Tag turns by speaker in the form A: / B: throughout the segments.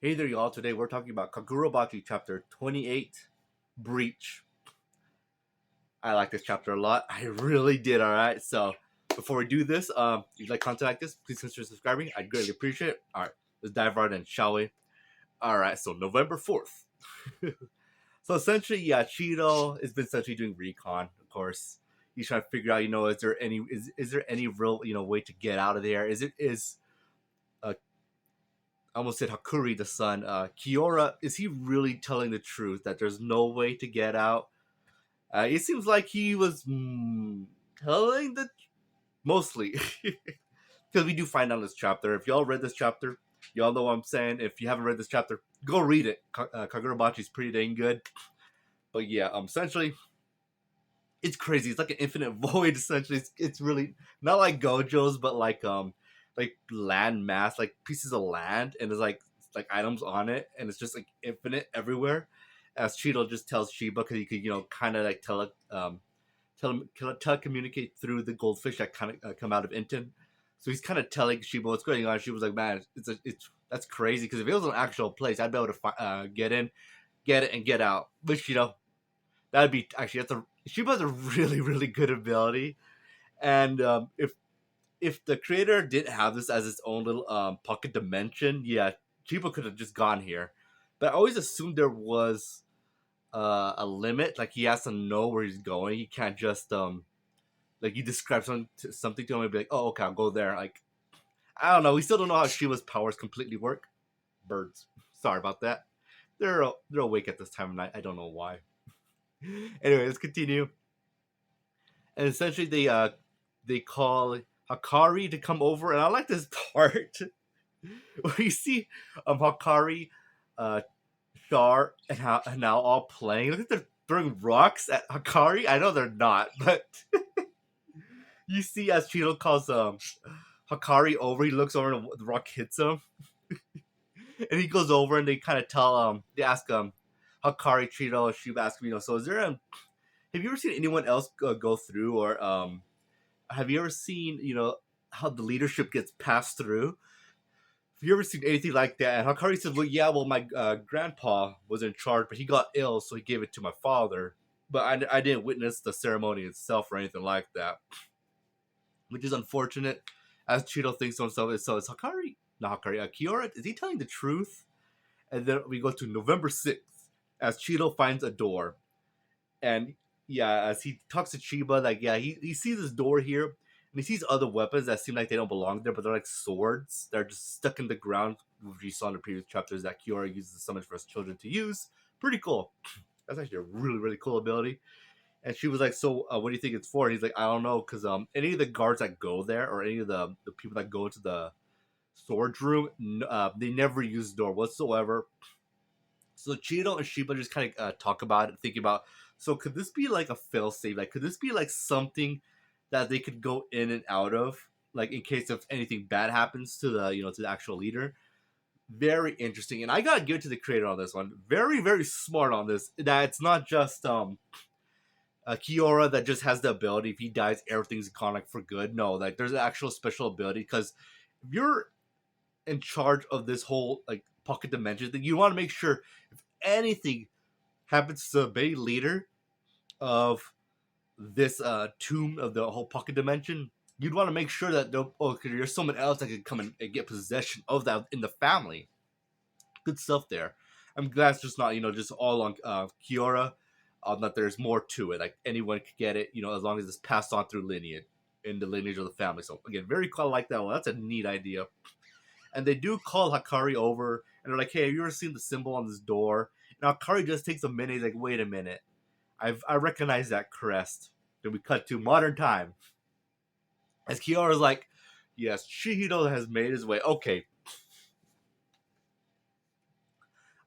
A: Hey there, y'all. Today we're talking about Kagurabachi chapter 28, Breach. I like this chapter a lot. I really did, alright? So, before we do this, if you like content like this, please consider subscribing. I'd greatly appreciate it. Alright, let's dive right in, shall we? Alright, so November 4th. So, essentially, yeah, Cheeto has been essentially doing recon, of course. He's trying to figure out, is there any real, way to get out of there? Uh, I almost said Hakuri, the son. Kiora, is he really telling the truth that there's no way to get out? It seems like he was telling the mostly, because we do find out this chapter. If y'all read this chapter, y'all know what I'm saying. If you haven't read this chapter, go read it. Kagurabachi is pretty dang good. But yeah, essentially, it's crazy. It's like an infinite void. Essentially, it's really not like Gojo's, but like land mass, like pieces of land, and there's like items on it, and it's just like infinite everywhere. As Cheeto just tells Shiba, because he could kind of like telecommunicate through the goldfish that kind of come out of Inten. So he's kind of telling Shiba what's going on. Shiba's like, man, it's that's crazy, because if it was an actual place, I'd be able to get in, get it, and get out. But that'd be actually Shiba has a really really good ability, and if the creator didn't have this as its own little pocket dimension, yeah, Chiba could have just gone here. But I always assumed there was a limit. Like he has to know where he's going. He can't just like you describe something to him and be like, oh okay, I'll go there. Like I don't know. We still don't know how Shiba's powers completely work. Birds. Sorry about that. They're awake at this time of night. I don't know why. Anyway, let's continue. And essentially they call Hakari to come over, and I like this part where you see Hakari, uh, Char, and now all playing. Look at they're throwing rocks at Hakari. I know they're not, but you see as Cheeto calls Hakari over, he looks over and the rock hits him, and he goes over and they kind of tell they ask Hakari, Cheeto, Shiba ask him, so is there have you ever seen anyone else go through, or have you ever seen how the leadership gets passed through? Have you ever seen anything like that? And Hakari says, well, yeah, well, my grandpa was in charge, but he got ill, so he gave it to my father. But I didn't witness the ceremony itself or anything like that, which is unfortunate, as Cheeto thinks to himself. So is Hakari, not Hakari, Kiora, is he telling the truth? And then we go to November 6th, as Cheeto finds a door. And yeah, as he talks to Chiba, like, yeah, he sees this door here, and he sees other weapons that seem like they don't belong there, but they're like swords. They're just stuck in the ground, which we saw in the previous chapters that Kiora uses to summon for his children to use. Pretty cool. That's actually a really, really cool ability. And she was like, so what do you think it's for? And he's like, I don't know, because any of the guards that go there, or any of the people that go into the storage room, they never use the door whatsoever. So Cheeto and Shiba just kind of talk about it, thinking about, so could this be like a failsafe? Like, could this be like something that they could go in and out of, like in case if anything bad happens to the to the actual leader? Very interesting, and I gotta give it to the creator on this one. Very very smart on this. That it's not just Kiora that just has the ability. If he dies, everything's gone like for good. No, like there's an actual special ability, because if you're in charge of this whole like pocket dimension thing, you want to make sure if anything happens to the main leader of this tomb of the whole pocket dimension, you'd want to make sure that there's someone else that could come and get possession of that in the family. Good stuff there. I'm glad it's just not just all on Kiora. That there's more to it. Like anyone could get it, as long as it's passed on through lineage in the lineage of the family. So again, very cool. I like that one. That's a neat idea. And they do call Hakari over, and they're like, "Hey, have you ever seen the symbol on this door?" And Hakari just takes a minute. He's like, "Wait a minute, I recognize that crest." Then we cut to modern time. As Kiora's like, "Yes, Shihito has made his way." Okay,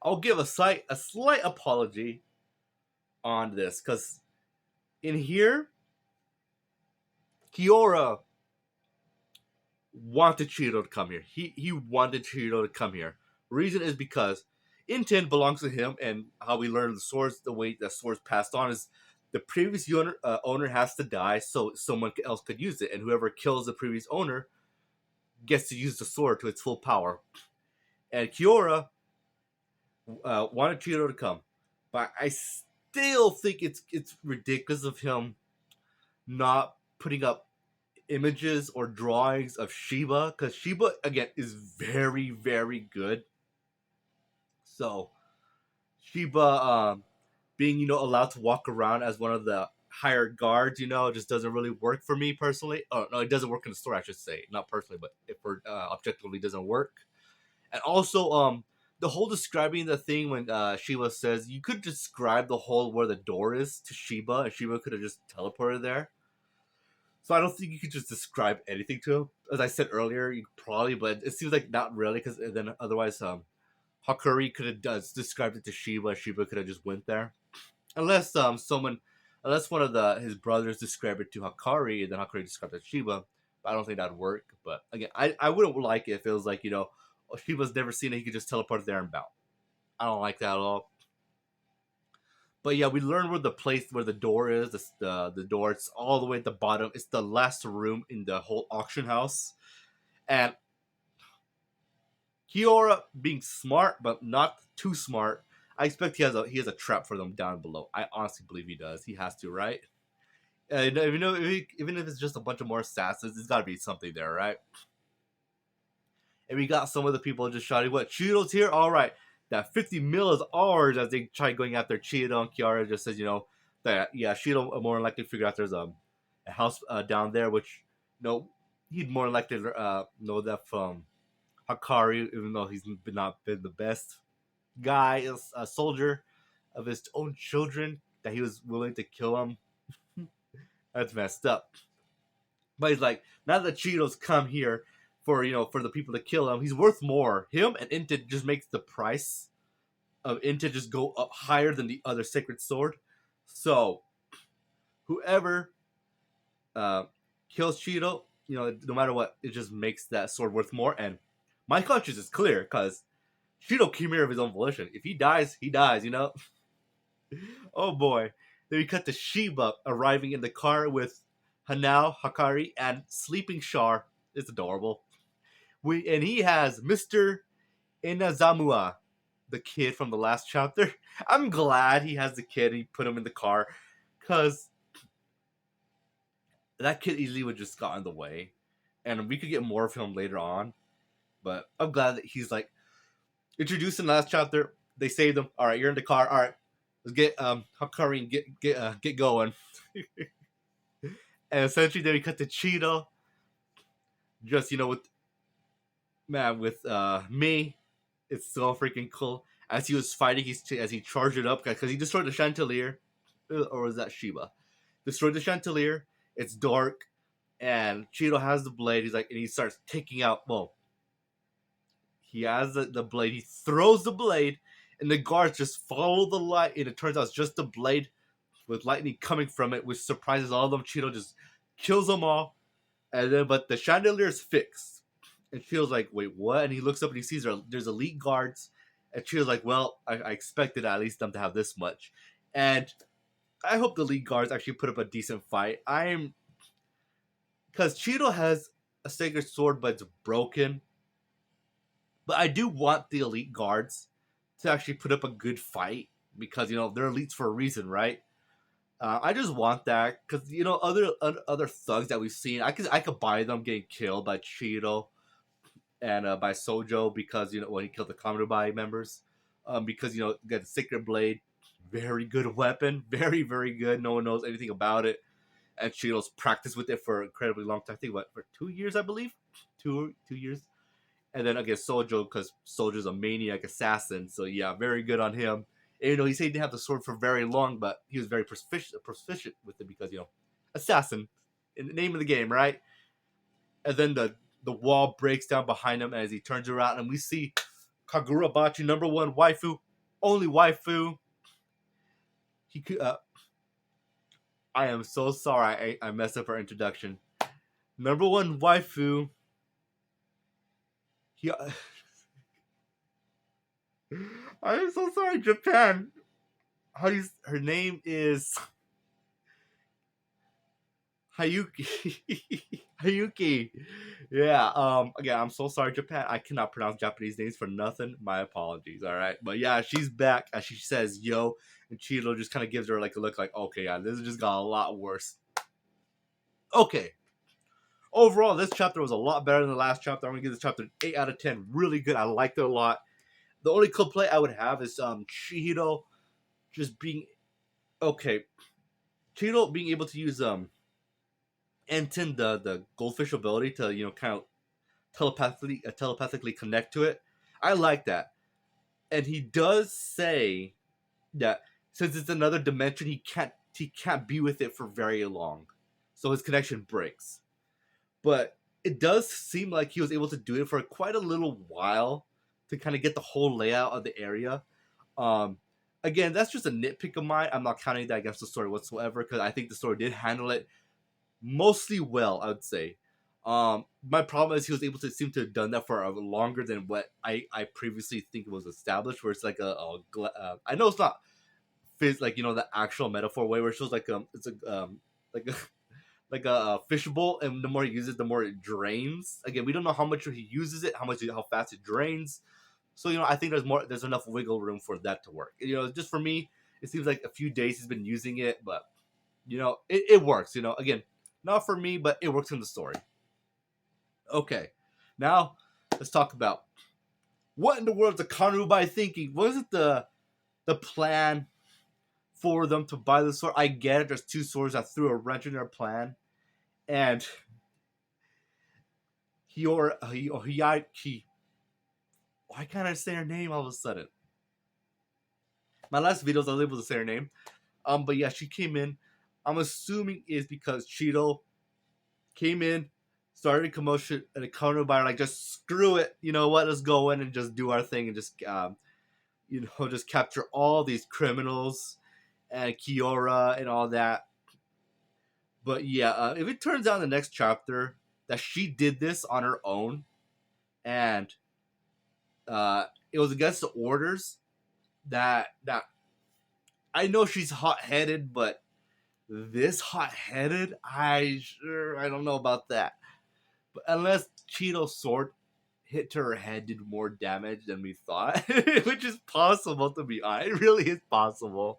A: I'll give a slight apology on this, because in here, Kiora wanted Shihito to come here. He wanted Shihito to come here. Reason is because Inten belongs to him, and how we learn the swords, the way that swords passed on, is the previous owner has to die so someone else could use it, and whoever kills the previous owner gets to use the sword to its full power. And Kiora wanted Cheeto to come, but I still think it's ridiculous of him not putting up images or drawings of Shiba, because Shiba again is very very good. So Shiba, being allowed to walk around as one of the hired guards, just doesn't really work for me personally. Oh no, it doesn't work in the story, I should say, not personally, but if for objectively doesn't work. And also, the whole describing the thing when Shiba says you could describe the hole where the door is to Shiba, and Shiba could have just teleported there. So I don't think you could just describe anything to him. As I said earlier, you probably, but it seems like not really, because then otherwise, Hakuri could have described it to Shiba. Shiba could have just went there, unless unless one of his brothers described it to Hakari, and then Hakari described it to Shiba. But I don't think that'd work. But again, I wouldn't like it if it was like Shiba's never seen it. He could just teleport there and bounce. I don't like that at all. But yeah, we learned where the place where the door is. The door. It's all the way at the bottom. It's the last room in the whole auction house. And Kiora being smart, but not too smart. I expect he has a trap for them down below. I honestly believe he does. He has to, right? Even if it's just a bunch of more assassins, there's got to be something there, right? And we got some of the people just shouting, "What, Cheeto's here? All right, that 50 mil is ours." As they try going after Cheeto, and Kiara just says, that yeah, Cheeto will more than likely figure out there's a house down there, which he'd more likely know that from Hakari, even though he's not been the best guy, a soldier of his own children, that he was willing to kill him. That's messed up. But he's like, now that Cheeto's come here for the people to kill him, he's worth more. Him and Inti just makes the price of Inti just go up higher than the other sacred sword. So whoever kills Cheeto, no matter what, it just makes that sword worth more. And my conscience is clear because Cheeto came here of his own volition. If he dies, he dies. Oh boy. Then we cut to Shiba arriving in the car with Hanao, Hakari, and Sleeping Shar. It's adorable. And he has Mr. Inazamua, the kid from the last chapter. I'm glad he has the kid. He put him in the car because that kid easily would just got in the way, and we could get more of him later on. But I'm glad that he's like introduced in the last chapter. They saved him. All right, you're in the car. All right, let's get Hakari and get going. And essentially, then we cut to Cheeto, just with me. It's so freaking cool. As he was fighting, as he charged it up because he destroyed the chandelier, or was that Shiba? Destroyed the chandelier. It's dark, and Cheeto has the blade. He's like, and he starts taking out. Well, he has the blade. He throws the blade, and the guards just follow the light. And it turns out it's just the blade with lightning coming from it, which surprises all of them. Cheeto just kills them all, and then but the chandelier is fixed. And Cheeto's like, wait, what? And he looks up and he sees there's elite guards. And Cheeto's like, well, I expected at least them to have this much. And I hope the elite guards actually put up a decent fight. Because Cheeto has a sacred sword, but it's broken. But I do want the elite guards to actually put up a good fight. Because, they're elites for a reason, right? I just want that. Because, other thugs that we've seen, I could buy them getting killed by Cheeto and by Sojo because when he killed the Kagurabachi members, because got the Sacred Blade, very good weapon, very very good. No one knows anything about it, and Cheeto's practiced with it for an incredibly long time. I think for 2 years, I believe, 2 years. And then against Sojo because Sojo's a maniac assassin, so yeah, very good on him. And, he said he didn't have the sword for very long, but he was very proficient with it because assassin in the name of the game, right? And then the wall breaks down behind him as he turns around, and we see Kagurabachi, number one waifu, only waifu. He could. I am so sorry. I messed up our introduction. Number one waifu. He. I am so sorry, Japan. Her name is Hayuki. Hayuki. Yeah. Again, I'm so sorry, Japan. I cannot pronounce Japanese names for nothing. My apologies. All right. But yeah, she's back. As she says, "Yo," and Cheeto just kind of gives her like a look, like, "Okay, yeah, this has just got a lot worse." Okay. Overall, this chapter was a lot better than the last chapter. I'm gonna give this chapter an 8 out of 10. Really good. I liked it a lot. The only complaint I would have is Cheeto just being okay. Cheeto being able to use Enton, the goldfish ability to, kind of telepathically connect to it. I like that, and he does say that since it's another dimension, he can't be with it for very long, so his connection breaks. But it does seem like he was able to do it for quite a little while to kind of get the whole layout of the area. Um, Again, that's just a nitpick of mine. I'm not counting that against the story whatsoever because I think the story did handle it mostly well, I would say. My problem is he was able to seem to have done that for longer than what I previously think was established. Where it's like I know it's not like the actual metaphor way where it shows like it's like a like a fishbowl, and the more he uses, the more it drains. Again, we don't know how much he uses it, how fast it drains. So I think there's enough wiggle room for that to work. Just for me, it seems like a few days he's been using it, but it works. Again, not for me, but it works in the story. Okay, now let's talk about what in the world is the Kanubai thinking. Was it the plan for them to buy the sword? I get it. There's two swords that threw a wrench in their plan, and Hiyaki. Why can't I say her name all of a sudden? My last videos I was able to say her name. But yeah, she came in. I'm assuming is because Cheeto came in, started a commotion, and a counter by like, just screw it. You know what? Let's go in and just do our thing and just capture all these criminals and Kiora and all that. But yeah, if it turns out in the next chapter that she did this on her own and it was against the orders, that I know she's hot headed, but this hot headed, I don't know about that. But unless Cheeto's sword hit to her head did more damage than we thought, which is possible to be honest. It really is possible.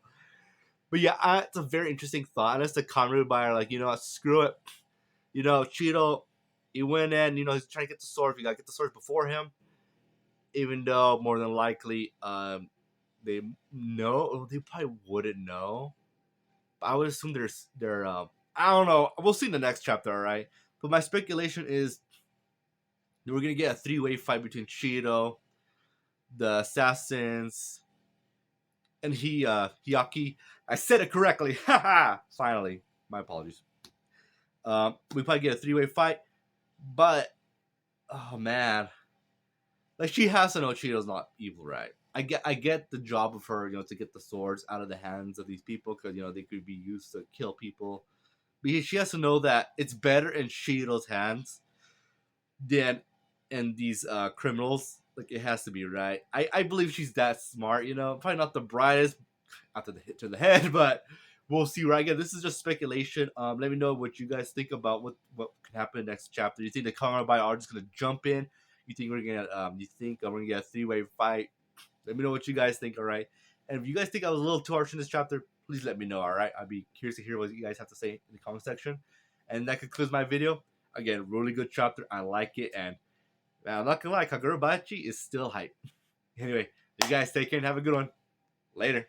A: But yeah, it's a very interesting thought. Unless the Conrad buyer, like, screw it. Cheeto, he went in, he's trying to get the sword. You gotta get the sword before him. Even though more than likely, they know, they probably wouldn't know. But I would assume they're I don't know. We'll see in the next chapter, all right? But my speculation is we're gonna get a three-way fight between Cheeto, the assassins, and Hiyaki. I said it correctly. Haha! Finally. My apologies. We probably get a three-way fight, but oh man. Like, she has to know Cheeto's not evil, right? I get the job of her, to get the swords out of the hands of these people because they could be used to kill people. But she has to know that it's better in Cheeto's hands than in these criminals. Like, it has to be, right. I believe she's that smart. Probably not the brightest after the hit to the head, but we'll see. Right again, this is just speculation. Let me know what you guys think about what can happen next chapter. You think the Kagurabachi are just gonna jump in? You think we're gonna get a three-way fight? Let me know what you guys think. All right, and if you guys think I was a little too harsh in this chapter, please let me know. All right, I'd be curious to hear what you guys have to say in the comment section. And that concludes my video. Again, really good chapter. I like it, and man, I'm not gonna lie, Kagurabachi is still hype. Anyway, you guys take care and have a good one. Later.